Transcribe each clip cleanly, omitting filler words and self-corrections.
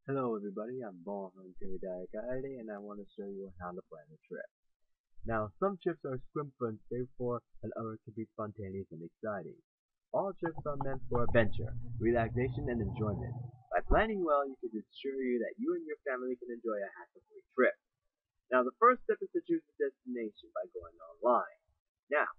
Hello everybody, I'm Bonham Daikaide and I want to show you how to plan a trip. Now, some trips are scrimped and saved for, and others can be spontaneous and exciting. All trips are meant for adventure, relaxation, and enjoyment. By planning well, you can ensure that you and your family can enjoy a hassle-free trip. Now, the first step is to choose a destination by going online. Now,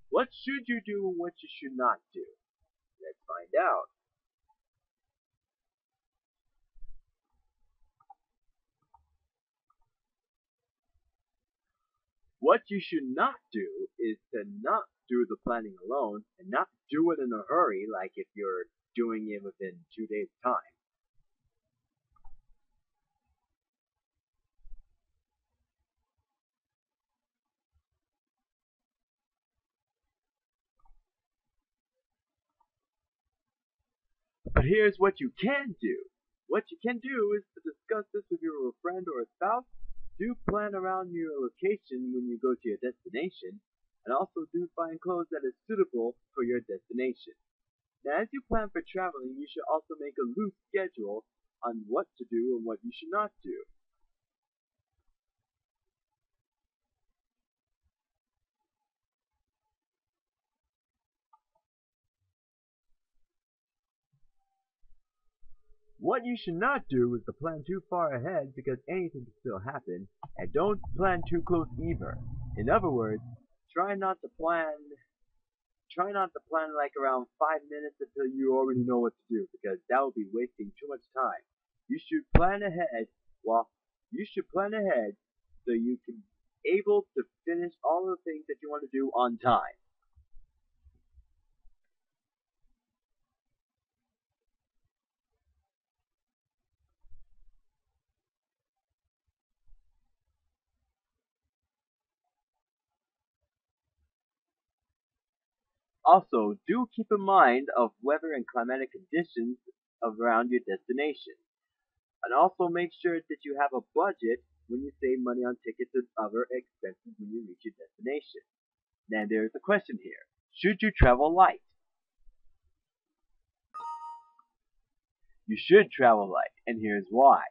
what should you do and what you should not do? Let's find out. What you should not do is to not do the planning alone and not do it in a hurry, like if you're doing it within 2 days' time. But here's what you can do. What you can do is to discuss this with your friend or a spouse. Do plan around your location when you go to your destination, and also do find clothes that is suitable for your destination. Now, as you plan for traveling, you should also make a loose schedule on what to do and what you should not do. What you should not do is to plan too far ahead because anything can still happen, and don't plan too close either. In other words, try not to plan try not to plan like around 5 minutes until you already know what to do because that will be wasting too much time. You should plan ahead well you should plan ahead so you can able to finish all the things that you want to do on time. Also, do keep in mind of weather and climatic conditions around your destination. And also make sure that you have a budget when you save money on tickets and other expenses when you reach your destination. Now there's a question here. Should you travel light? You should travel light, and here's why.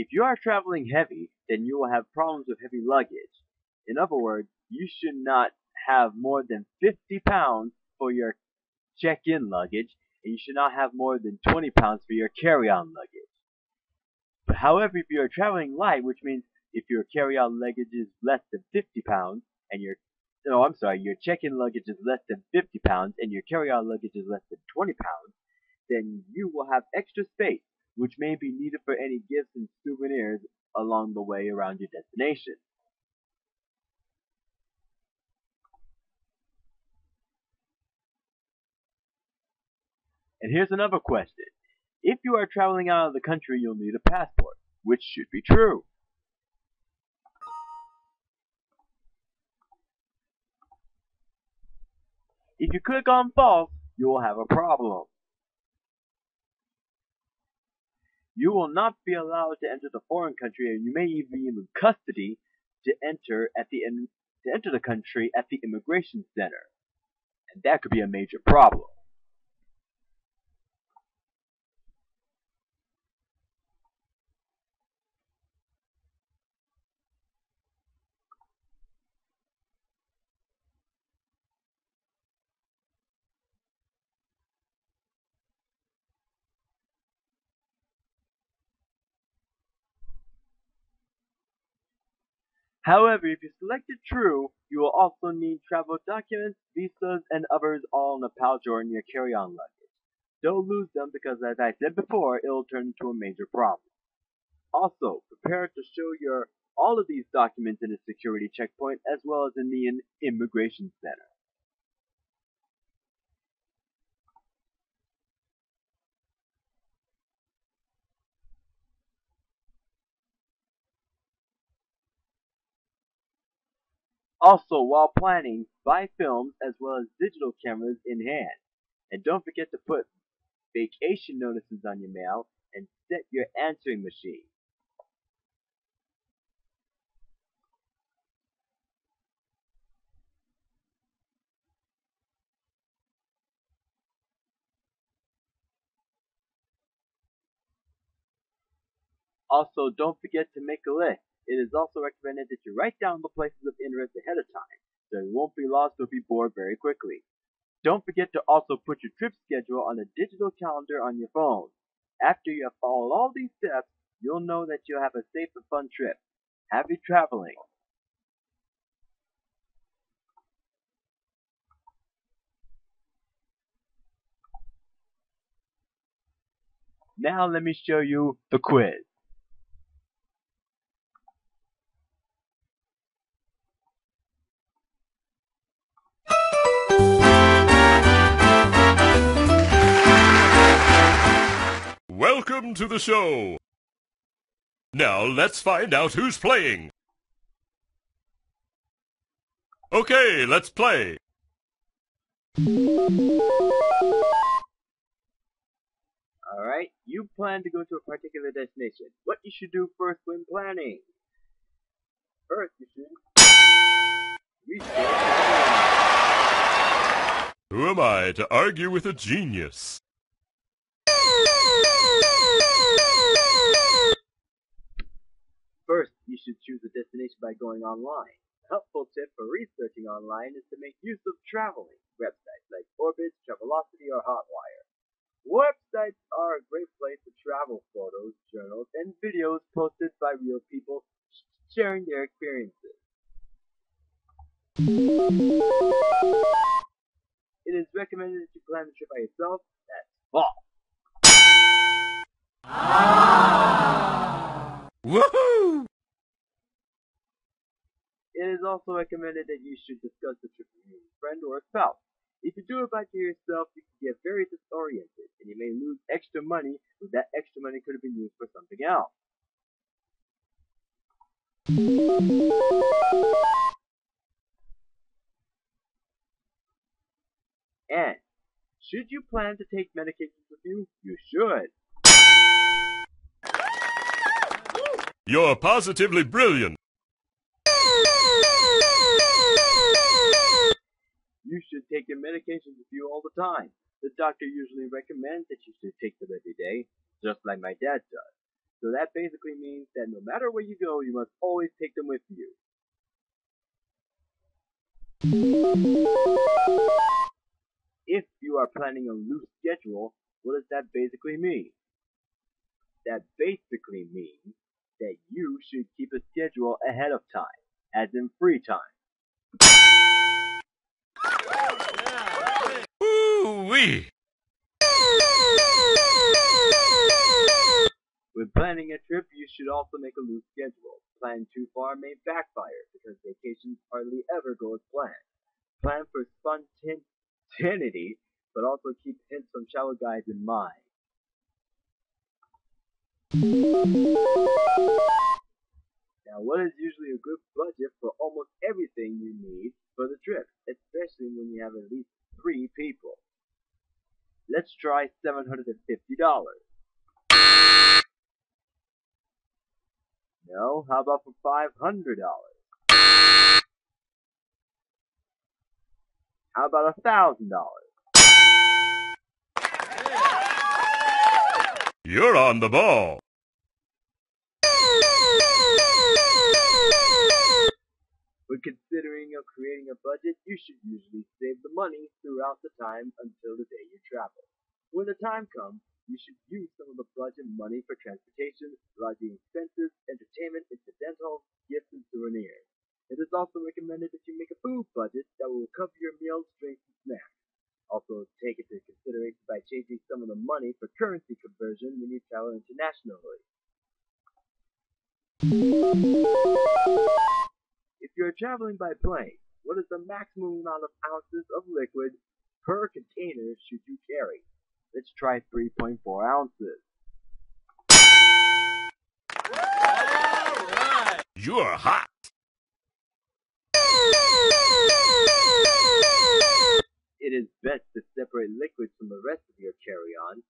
If you are traveling heavy, then you will have problems with heavy luggage. In other words, you should not have more than 50 pounds for your check-in luggage, and you should not have more than 20 pounds for your carry-on luggage. However, if you are traveling light, which means if your carry-on luggage is less than 50 pounds and your no, I'm sorry, your check-in luggage is less than 50 pounds and your carry-on luggage is less than 20 pounds, then you will have extra space, which may be needed for any gifts and souvenirs along the way around your destination. And here's another question. If you are traveling out of the country, you'll need a passport, which should be true. If you click on false, you will have a problem. You will not be allowed to enter the foreign country, and you may even be in custody to enter the country at the immigration center, and that could be a major problem. However, if you selected true, you will also need travel documents, visas, and others all in a pouch or in your carry-on luggage. Don't lose them because, as I said before, it will turn into a major problem. Also, prepare to show your all of these documents in a security checkpoint as well as in the immigration center. Also, while planning, buy films as well as digital cameras in hand. And don't forget to put vacation notices on your mail and set your answering machine. Also, don't forget to make a list. It is also recommended that you write down the places of interest ahead of time, so you won't be lost or be bored very quickly. Don't forget to also put your trip schedule on a digital calendar on your phone. After you have followed all these steps, you'll know that you'll have a safe and fun trip. Happy traveling! Now let me show you the quiz. Welcome to the show. Now let's find out who's playing. Okay, let's play. Alright, you plan to go to a particular destination. What you should do first when planning? First, you should research. Who am I to argue with a genius? First, you should choose a destination by going online. A helpful tip for researching online is to make use of traveling websites like Orbitz, Travelocity, or Hotwire. Websites are a great place to travel photos, journals, and videos posted by real people sharing their experiences. It is recommended that you plan the trip by yourself. That's false. Woohoo! It is also recommended that you should discuss the trip with your friend or a spouse. If you do it by yourself, you can get very disoriented, and you may lose extra money, but that extra money could have been used for something else. And should you plan to take medications with you? You should. You're positively brilliant. You should take your medications with you all the time. The doctor usually recommends that you should take them every day, just like my dad does. So that basically means that no matter where you go, you must always take them with you. If you are planning a loose schedule, what does that basically mean? That basically means that you should keep a schedule ahead of time, as in free time. Woo-wee! When planning a trip, you should also make a loose schedule. Plan too far may backfire because vacations hardly ever go as planned. Plan for spontaneity, but also keep hints from travel guides in mind. Now, what is usually a good budget for almost everything you need for the trip, especially when you have at least 3 people? Let's try $750. No, how about for $500? How about $1,000? You're on the ball. When considering of creating a budget, you should usually save the money throughout the time until the day you travel. When the time comes, you should use some of the budget money for transportation, lodging expenses, entertainment, incidentals, gifts, and souvenirs. It is also recommended that you make a food budget that will cover your meals, drinks, and snacks. Also, take into consideration by changing some of the money for currency conversion when you travel internationally. If you're traveling by plane, what is the maximum amount of ounces of liquid per container should you carry? Let's try 3.4 ounces. You're hot. It is best to separate liquids from the rest of your carry-on.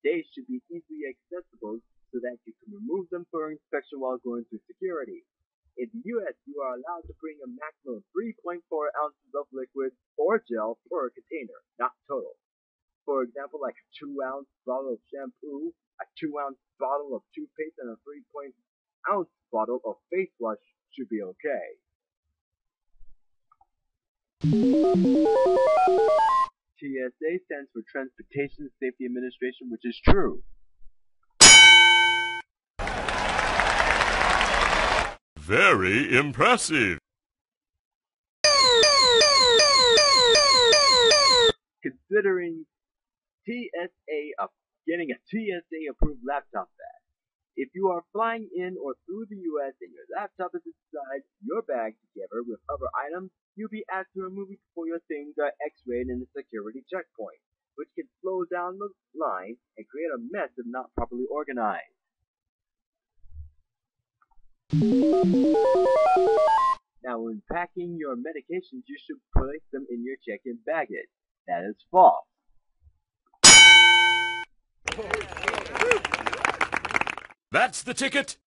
They should be easily accessible so that you can remove them for inspection while going through security. In the US, you are allowed to bring a maximum of 3.4 ounces of liquid or gel per container, not total. For example, like a 2-ounce bottle of shampoo, a 2-ounce bottle of toothpaste, and a 3-ounce bottle of face wash should be okay. TSA stands for Transportation Safety Administration, which is true. Very impressive. Considering getting a TSA approved laptop bag. If you are flying in or through the US and your laptop is inside your bag together with other items, you'll be asked to remove it before your things are x-rayed in a security checkpoint, which can slow down the line and create a mess if not properly organized. Now, when packing your medications, you should place them in your check-in baggage. That is false. That's the ticket.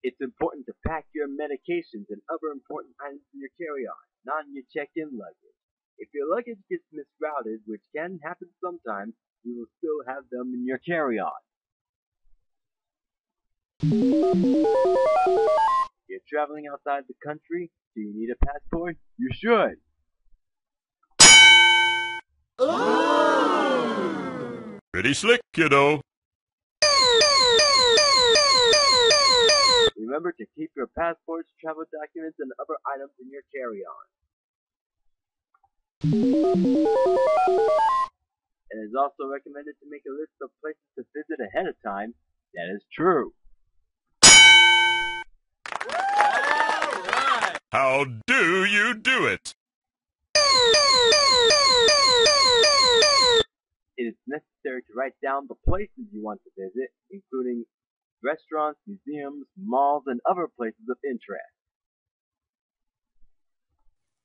It's important to pack your medications and other important items in your carry-on, not in your check-in luggage. If your luggage gets misrouted, which can happen sometimes, you will still have them in your carry-on. You're traveling outside the country, do you need a passport? You should. Pretty slick, kiddo. Remember to keep your passports, travel documents, and other items in your carry-on. It is also recommended to make a list of places to visit ahead of time. That is true. How do you do it? It is necessary to write down the places you want to visit, including restaurants, museums, malls, and other places of interest.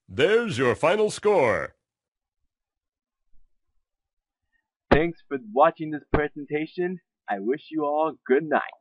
There's your final score. Thanks for watching this presentation. I wish you all good night.